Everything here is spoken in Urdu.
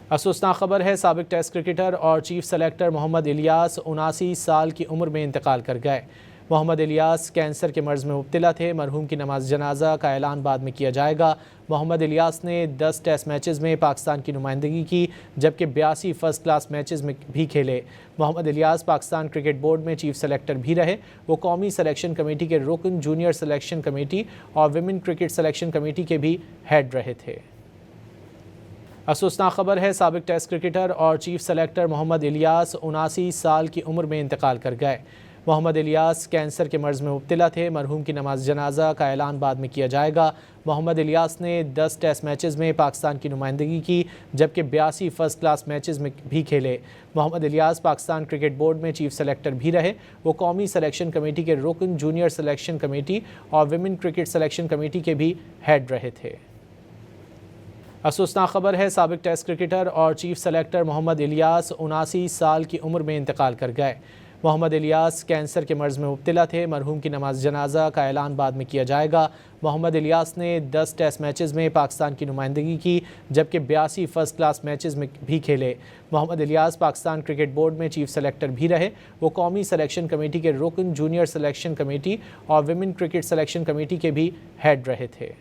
افسوسناک خبر ہے، سابق ٹیسٹ کرکٹر اور چیف سلیکٹر محمد الیاس 79 سال کی عمر میں انتقال کر گئے۔ محمد الیاس کینسر کے مرض میں مبتلا تھے۔ مرحوم کی نماز جنازہ کا اعلان بعد میں کیا جائے گا۔ محمد الیاس نے 10 ٹیسٹ میچز میں پاکستان کی نمائندگی کی، جبکہ 82 فرسٹ کلاس میچز میں بھی کھیلے۔ محمد الیاس پاکستان کرکٹ بورڈ میں چیف سلیکٹر بھی رہے۔ وہ قومی سلیکشن کمیٹی کے رکن، جونیئر سلیکشن کمیٹی اور ویمن کرکٹ سلیکشن کمیٹی کے بھی ہیڈ رہے تھے۔ افسوسناک خبر ہے، سابق ٹیسٹ کرکٹر اور چیف سلیکٹر محمد الیاس 79 سال کی عمر میں انتقال کر گئے۔ محمد الیاس کینسر کے مرض میں مبتلا تھے۔ مرحوم کی نماز جنازہ کا اعلان بعد میں کیا جائے گا۔ محمد الیاس نے 10 ٹیسٹ میچز میں پاکستان کی نمائندگی کی، جبکہ 82 فرسٹ کلاس میچز میں بھی کھیلے۔ محمد الیاس پاکستان کرکٹ بورڈ میں چیف سلیکٹر بھی رہے۔ وہ قومی سلیکشن کمیٹی کے رکن، جونیئر سلیکشن کمیٹی اور ویمن کرکٹ سلیکشن کمیٹی کے بھی ہیڈ رہے تھے۔ افسوسناک خبر ہے، سابق ٹیسٹ کرکٹر اور چیف سلیکٹر محمد الیاس 79 سال کی عمر میں انتقال کر گئے۔ محمد الیاس کینسر کے مرض میں مبتلا تھے۔ مرحوم کی نماز جنازہ کا اعلان بعد میں کیا جائے گا۔ محمد الیاس نے 10 ٹیسٹ میچز میں پاکستان کی نمائندگی کی، جبکہ 82 فرسٹ کلاس میچز میں بھی کھیلے۔ محمد الیاس پاکستان کرکٹ بورڈ میں چیف سلیکٹر بھی رہے۔ وہ قومی سلیکشن کمیٹی کے رکن، جونیئر سلیکشن کمیٹی اور ویمن کرکٹ سلیکشن کمیٹی کے بھی ہیڈ رہے تھے۔